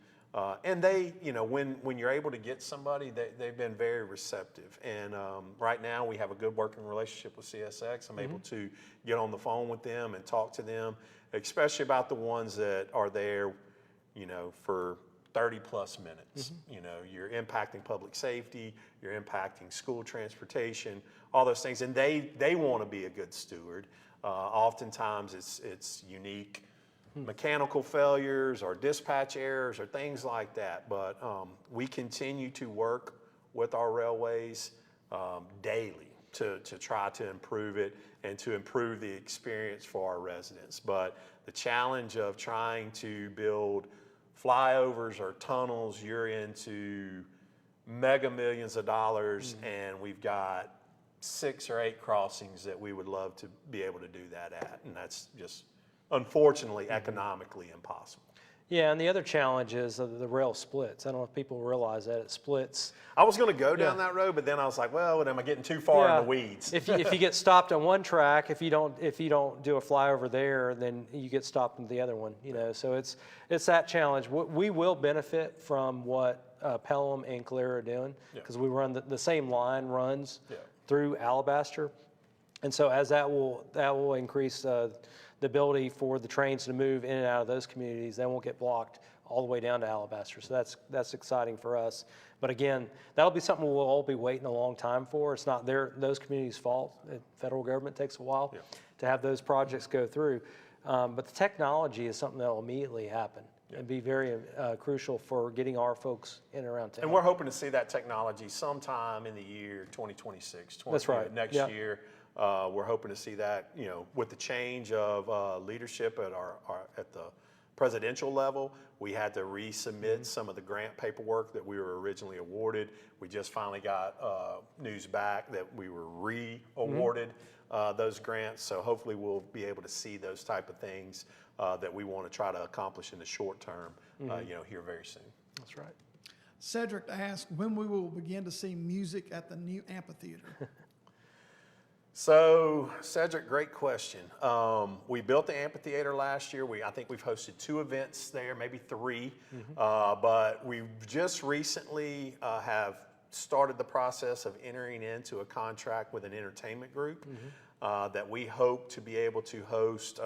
And they, when you're able to get somebody, they've been very receptive. And right now we have a good working relationship with CSX. I'm able to get on the phone with them and talk to them, especially about the ones that are there, for 30 plus minutes. You're impacting public safety, you're impacting school transportation, all those things. And they want to be a good steward. Oftentimes it's unique mechanical failures or dispatch errors or things like that. But we continue to work with our railways daily to try to improve it and to improve the experience for our residents. But the challenge of trying to build flyovers or tunnels, you're into mega millions of dollars, and we've got 6 or 8 crossings that we would love to be able to do that at. And that's just, unfortunately, economically impossible.
Yeah, and the other challenge is the rail splits. I don't know if people realize that it splits.
I was going to go down that road, but then I was like, well, am I getting too far in the weeds?
If you get stopped on one track, if you don't do a flyover there, then you get stopped in the other one. So it's that challenge. We will benefit from what Pelham and Clear are doing, because we run the same line runs through Alabaster, and so as that will increase the ability for the trains to move in and out of those communities. They won't get blocked all the way down to Alabaster. So that's exciting for us. But again, that'll be something we'll all be waiting a long time for. It's not those communities' fault. The federal government takes a while to have those projects go through. But the technology is something that will immediately happen and be very crucial for getting our folks in and around town.
And we're hoping to see that technology sometime in the year 2026.
That's right.
Next year. We're hoping to see that, with the change of leadership at the presidential level. We had to resubmit some of the grant paperwork that we were originally awarded. We just finally got news back that we were re-awarded those grants. So hopefully we'll be able to see those type of things that we want to try to accomplish in the short term, here very soon.
That's right.
Cedric asked when we will begin to see music at the new amphitheater.
So, Cedric, great question. We built the amphitheater last year. I think we've hosted 2 events there, maybe 3. But we just recently have started the process of entering into a contract with an entertainment group that we hope to be able to host,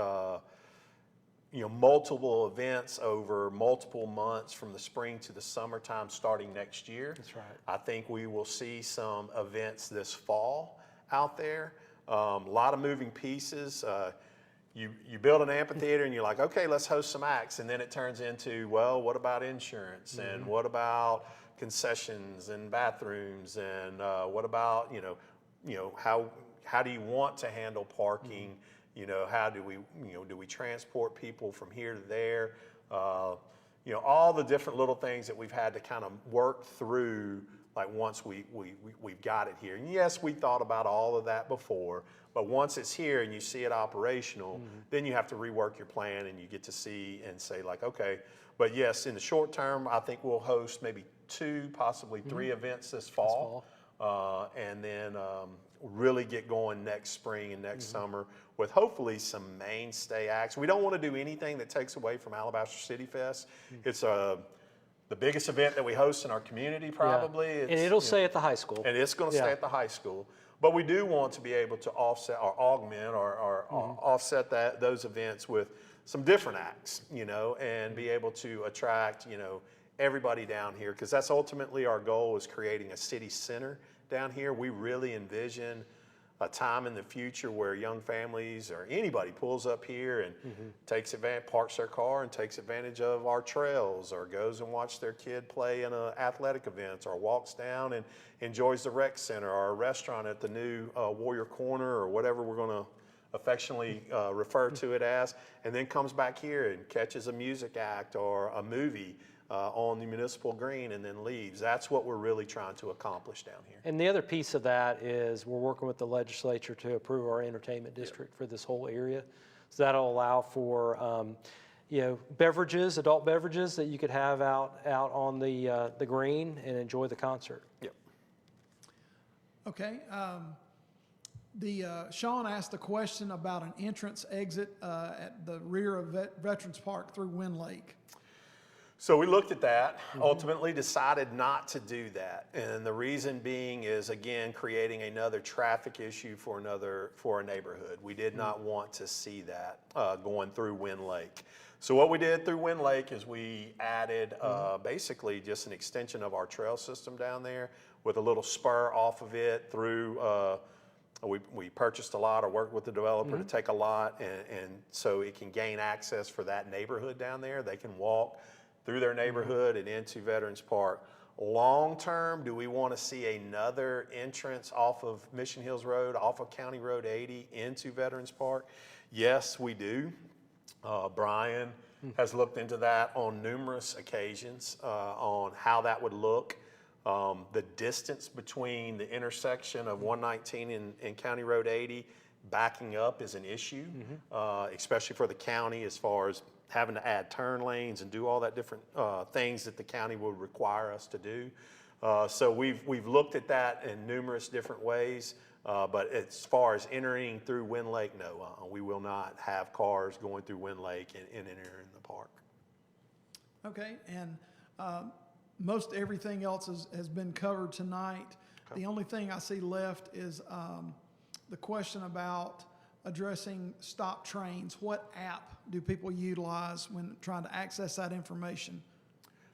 multiple events over multiple months from the spring to the summertime starting next year.
That's right.
I think we will see some events this fall out there. A lot of moving pieces. You build an amphitheater and you're like, okay, let's host some acts. And then it turns into, well, what about insurance? And what about concessions and bathrooms? And what about, how do you want to handle parking? How do we transport people from here to there? All the different little things that we've had to kind of work through, like once we've got it here. And yes, we thought about all of that before, but once it's here and you see it operational, then you have to rework your plan and you get to see and say like, okay, but yes, in the short term, I think we'll host maybe 2, possibly 3 events this fall. And then really get going next spring and next summer with hopefully some mainstay acts. We don't want to do anything that takes away from Alabaster City Fest. It's the biggest event that we host in our community probably.
Yeah. And it'll stay at the high school.
And it's going to stay at the high school. But we do want to be able to offset or augment or offset those events with some different acts, and be able to attract, everybody down here, because that's ultimately our goal, is creating a city center down here. We really envision a time in the future where young families or anybody pulls up here and parks their car and takes advantage of our trails, or goes and watch their kid play in an athletic event, or walks down and enjoys the rec center or a restaurant at the new Warrior Corner, or whatever we're going to affectionately refer to it as, and then comes back here and catches a music act or a movie on the municipal green and then leaves. That's what we're really trying to accomplish down here.
And the other piece of that is we're working with the legislature to approve our entertainment district for this whole area. So that'll allow for beverages, adult beverages that you could have out on the green and enjoy the concert.
Yep.
Okay. Sean asked a question about an entrance exit at the rear of Veterans Park through Wind Lake.
So we looked at that, ultimately decided not to do that. And the reason being is, again, creating another traffic issue for a neighborhood. We did not want to see that going through Wind Lake. So what we did through Wind Lake is we added basically just an extension of our trail system down there with a little spur off of it through, we purchased a lot or worked with the developer to take a lot, and so it can gain access for that neighborhood down there. They can walk through their neighborhood and into Veterans Park. Long term, do we want to see another entrance off of Mission Hills Road, off of County Road 80 into Veterans Park? Yes, we do. Brian has looked into that on numerous occasions on how that would look. The distance between the intersection of 119 and County Road 80 backing up is an issue, especially for the county, as far as having to add turn lanes and do all that different things that the county would require us to do. So we've looked at that in numerous different ways, but as far as entering through Wind Lake, no, we will not have cars going through Wind Lake and entering the park.
Okay, and most everything else has been covered tonight. Okay. The only thing I see left is the question about addressing stop trains. What app do people utilize when trying to access that information?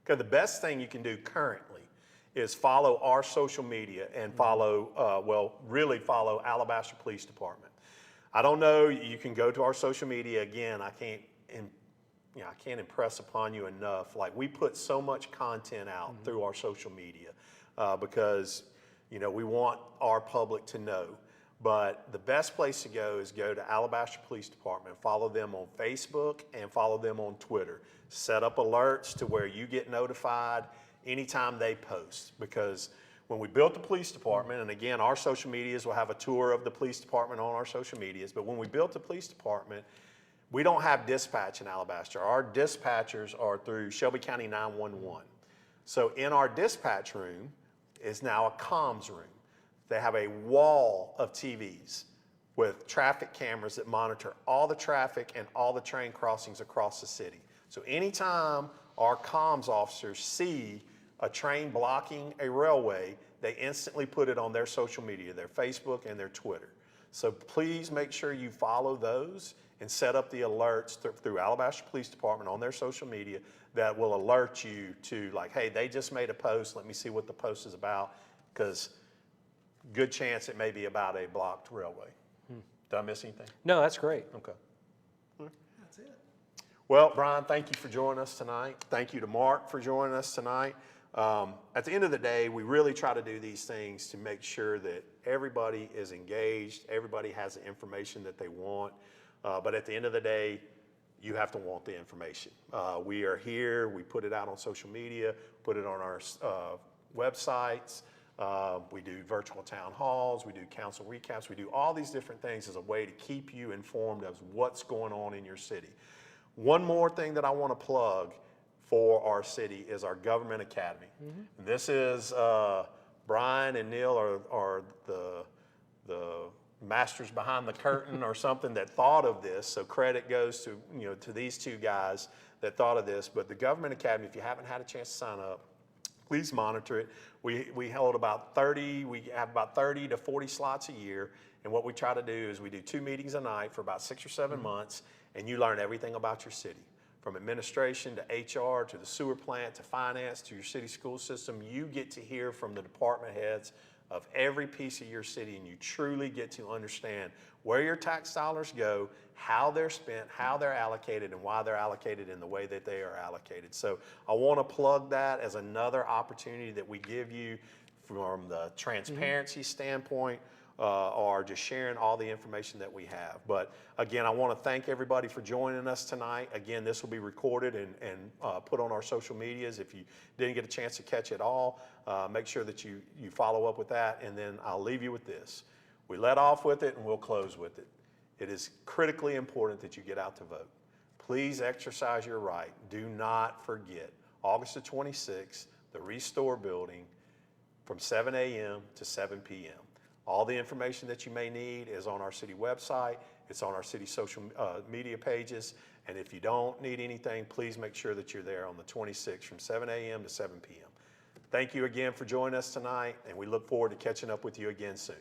Okay, the best thing you can do currently is follow our social media and follow, really follow Alabaster Police Department. I don't know, you can go to our social media. Again, I can't impress upon you enough. Like, we put so much content out through our social media because, we want our public to know. But the best place to go is go to Alabaster Police Department, follow them on Facebook and follow them on Twitter. Set up alerts to where you get notified anytime they post. Because when we built the police department, and again, our social medias will have a tour of the police department on our social medias, but when we built the police department, we don't have dispatch in Alabaster. Our dispatchers are through Shelby County 911. So in our dispatch room is now a comms room. They have a wall of TVs with traffic cameras that monitor all the traffic and all the train crossings across the city. So anytime our comms officers see a train blocking a railway, they instantly put it on their social media, their Facebook and their Twitter. So please make sure you follow those and set up the alerts through Alabaster Police Department on their social media that will alert you to like, hey, they just made a post. Let me see what the post is about, because good chance it may be about a blocked railway. Did I miss anything?
No, that's great.
Okay.
That's it.
Well, Brian, thank you for joining us tonight. Thank you to Mark for joining us tonight. At the end of the day, we really try to do these things to make sure that everybody is engaged, everybody has the information that they want. But at the end of the day, you have to want the information. We are here, we put it out on social media, put it on our websites. We do virtual town halls, we do council recaps, we do all these different things as a way to keep you informed of what's going on in your city. One more thing that I want to plug for our city is our government academy. This is Brian and Neil are the masters behind the curtain or something that thought of this. So credit goes to these two guys that thought of this. But the government academy, if you haven't had a chance to sign up, please monitor it. We hold about 30. We have about 30 to 40 slots a year. And what we try to do is we do 2 meetings a night for about 6 or 7 months, and you learn everything about your city. From administration to HR to the sewer plant to finance to your city school system, you get to hear from the department heads of every piece of your city, and you truly get to understand where your tax dollars go, how they're spent, how they're allocated, and why they're allocated in the way that they are allocated. So I want to plug that as another opportunity that we give you from the transparency standpoint, or just sharing all the information that we have. But again, I want to thank everybody for joining us tonight. Again, this will be recorded and put on our social medias. If you didn't get a chance to catch it all, make sure that you follow up with that. And then I'll leave you with this. We let off with it and we'll close with it. It is critically important that you get out to vote. Please exercise your right. Do not forget, August the 26th, the Restore Building from 7 a.m. to 7 p.m. All the information that you may need is on our city website. It's on our city social media pages. And if you don't need anything, please make sure that you're there on the 26th from 7 a.m. to 7 p.m. Thank you again for joining us tonight, and we look forward to catching up with you again soon.